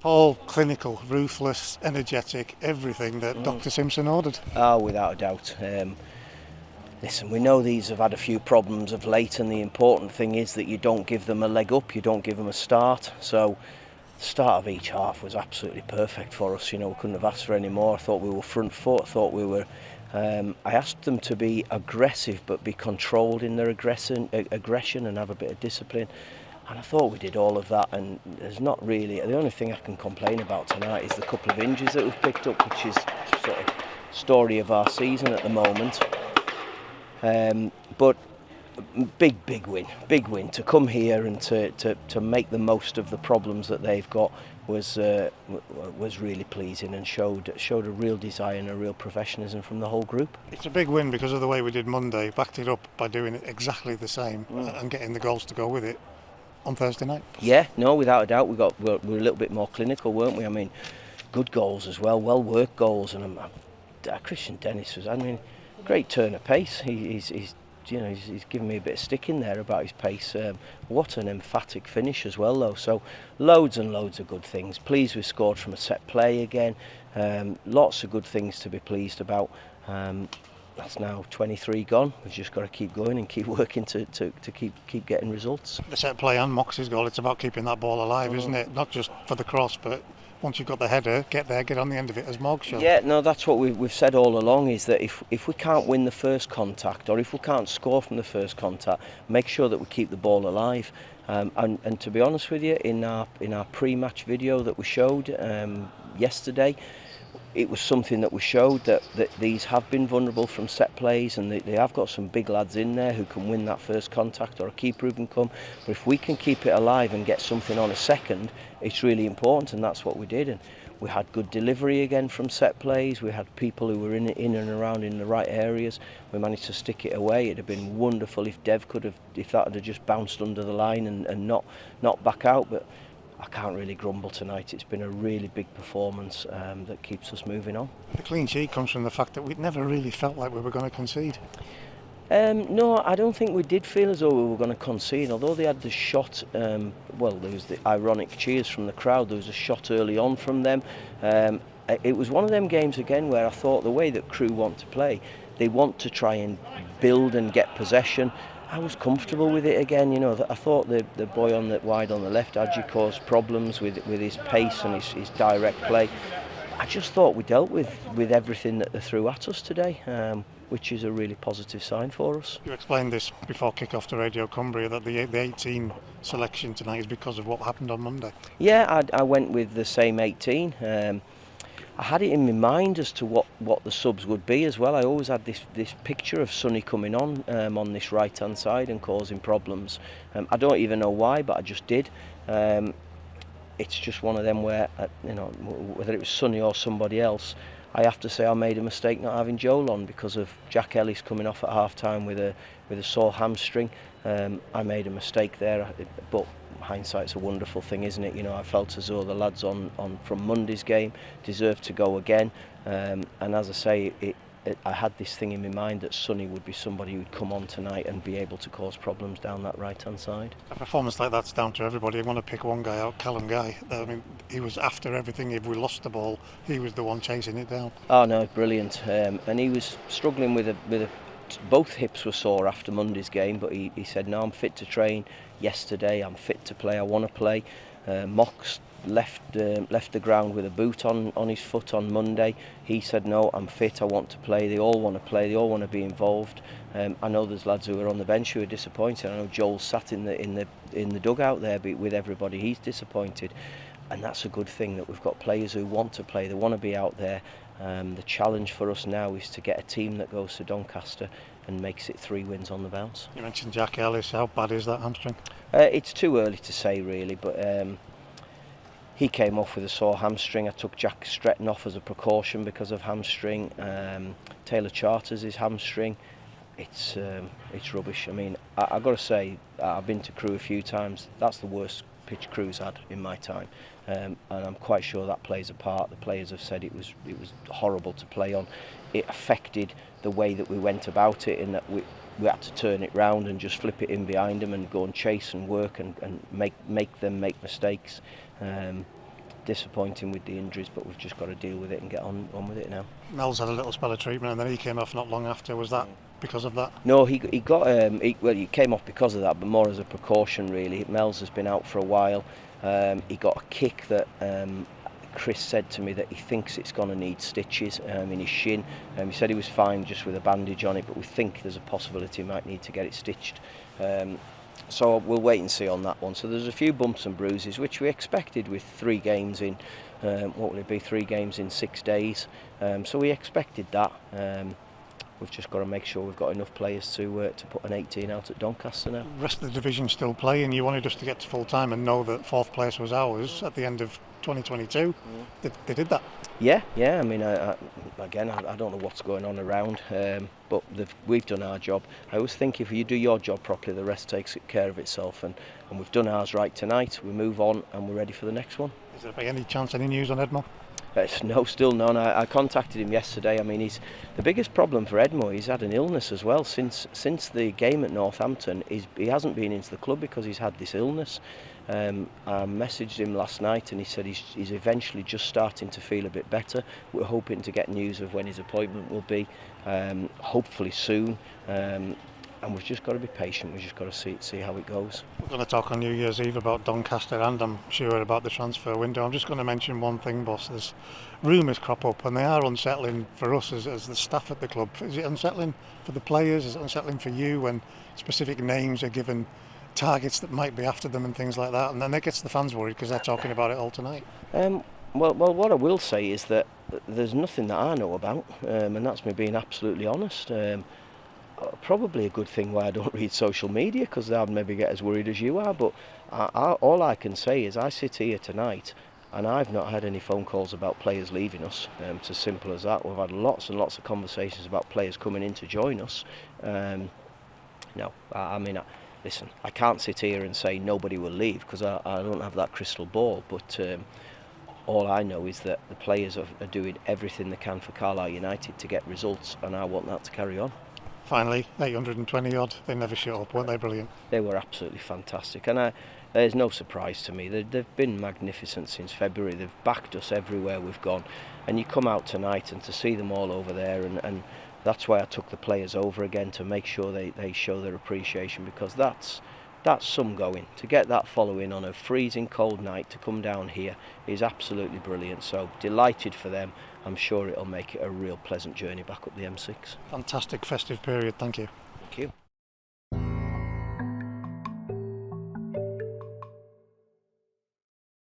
All clinical, ruthless, energetic, everything that Dr. Simpson ordered. Oh, without a doubt. Listen, we know these have had a few problems of late, and the important thing is that you don't give them a leg up, you don't give them a start. So the start of each half was absolutely perfect for us. We couldn't have asked for any more. I thought we were front foot. I thought we were. I asked them to be aggressive, but be controlled in their aggression and have a bit of discipline. And I thought we did all of that, and there's not really. The only thing I can complain about tonight is the couple of injuries that we've picked up, which is sort of story of our season at the moment. But big win to come here and to make the most of the problems that they've got was really pleasing, and showed a real desire and a real professionalism from the whole group. It's a big win because of the way we did Monday, backed it up by doing it exactly the same and getting the goals to go with it on Thursday night. Yeah, no, without a doubt, we're a little bit more clinical, weren't we? I mean, good goals as well worked goals, and Christian Dennis was, great turn of pace. He's given me a bit of stick in there about his pace. What an emphatic finish as well, though. So loads and loads of good things. Pleased we scored from a set play again. Lots of good things to be pleased about. That's now 23 gone. We've just got to keep going and keep working to keep getting results. The set play and Moxie's goal, it's about keeping that ball alive, isn't it? Not just for the cross, but once you've got the header, get there, get on the end of it, as Mogg showed. Yeah, no, that's what we've said all along, is that if we can't win the first contact, or if we can't score from the first contact, make sure that we keep the ball alive. And to be honest with you, in our pre-match video that we showed yesterday, it was something that we showed that these have been vulnerable from set plays, and they have got some big lads in there who can win that first contact, or a keeper who can come. But if we can keep it alive and get something on a second, it's really important, and that's what we did. And we had good delivery again from set plays. We had people who were in and around in the right areas. We managed to stick it away. It'd have been wonderful if Dev if that had just bounced under the line and not back out. But I can't really grumble tonight. It's been a really big performance that keeps us moving on. The clean sheet comes from the fact that we'd never really felt like we were going to concede. No, I don't think we did feel as though we were going to concede. Although they had the shot, there was the ironic cheers from the crowd. There was a shot early on from them. It was one of them games again where I thought the way that Crewe want to play, they want to try and build and get possession. I was comfortable with it again. I thought the boy on the wide on the left, Adji, caused problems with his pace and his direct play. I just thought we dealt with everything that they threw at us today, which is a really positive sign for us. You explained this before kick-off to Radio Cumbria, that the 18 selection tonight is because of what happened on Monday. Yeah, I went with the same 18. I had it in my mind as to what the subs would be as well. I always had this picture of Sonny coming on this right hand side and causing problems. I don't even know why, but I just did. It's just one of them where whether it was Sonny or somebody else, I have to say I made a mistake not having Joel on because of Jack Ellis coming off at half time with a sore hamstring. I made a mistake there, but hindsight's a wonderful thing, isn't it? I felt as though the lads on from Monday's game deserved to go again, and as I say, I had this thing in my mind that Sonny would be somebody who'd come on tonight and be able to cause problems down that right hand side. A performance like that's down to everybody. I want to pick one guy out, Callum Guy. He was after everything. If we lost the ball, he was the one chasing it down. Oh no, brilliant. And he was struggling with both hips were sore after Monday's game, but he said, no, I'm fit to train. Yesterday I'm fit to play, I want to play. Mox left the ground with a boot on his foot on Monday. He said, no, I'm fit, I want to play. They all want to play, they all want to be involved. I know there's lads who are on the bench who are disappointed. I know Joel sat in the dugout there with everybody. He's disappointed, and that's a good thing that we've got players who want to play, they want to be out there. The challenge for us now is to get a team that goes to Doncaster and makes it 3 wins on the bounce. You mentioned Jack Ellis. How bad is that hamstring? It's too early to say really, but he came off with a sore hamstring. I took Jack Stretton off as a precaution because of hamstring. Taylor Charters is hamstring. It's rubbish. I mean, I've got to say, I've been to Crewe a few times. That's the worst pitch Crewe's had in my time, and I'm quite sure that plays a part. The players have said it was horrible to play on. It affected the way that we went about it, in that we had to turn it round and just flip it in behind them and go and chase and work and make them make mistakes. disappointing with the injuries, but we've just got to deal with it and get on with it now. Mel's had a little spell of treatment and then he came off not long after. Was that because of that? No, he got he came off because of that, but more as a precaution really. Mel's has been out for a while. He got a kick that Chris said to me that he thinks it's going to need stitches in his shin. He said he was fine just with a bandage on it, but we think there's a possibility he might need to get it stitched. So we'll wait and see on that one. So there's a few bumps and bruises, which we expected with 3 games in, 3 games in 6 days. So we expected that. We've just got to make sure we've got enough players to put an 18 out at Doncaster now. The rest of the division still playing. You wanted us to get to full time and know that 4th place was ours at the end of 2022. They did that. Yeah. I mean, I don't know what's going on around, but we've done our job. I always think if you do your job properly, the rest takes care of itself. And we've done ours right tonight. We move on and we're ready for the next one. Is there by any chance any news on Edmo? No, still none. I contacted him yesterday. I mean, the biggest problem for Edmo. He's had an illness as well since the game at Northampton. He hasn't been into the club because he's had this illness. I messaged him last night and he said he's eventually just starting to feel a bit better. We're hoping to get news of when his appointment will be, hopefully soon. And we've just got to be patient. We've just got to see how it goes. We're going to talk on New Year's Eve about Doncaster and I'm sure about the transfer window. I'm just going to mention one thing, boss. There's rumours crop up and they are unsettling for us as the staff at the club. Is it unsettling for the players? Is it unsettling for you when specific names are given, targets that might be after them and things like that? And then that gets the fans worried because they're talking about it all tonight. Well, what I will say is that there's nothing that I know about, and that's me being absolutely honest. Probably a good thing why I don't read social media, because I'd maybe get as worried as you are, but all I can say is I sit here tonight and I've not had any phone calls about players leaving us. It's as simple as that. We've had lots and lots of conversations about players coming in to join us. Listen, I can't sit here and say nobody will leave because I don't have that crystal ball, but all I know is that the players are doing everything they can for Carlisle United to get results, and I want that to carry on. Finally, 820 odd, they never shut up, weren't they brilliant? They were absolutely fantastic, and there's no surprise to me. They've been magnificent since February. They've backed us everywhere we've gone, and you come out tonight and to see them all over there, and that's why I took the players over again to make sure they show their appreciation, because that's some going. To get that following on a freezing cold night to come down here is absolutely brilliant. So delighted for them. I'm sure it'll make it a real pleasant journey back up the M6. Fantastic festive period, thank you.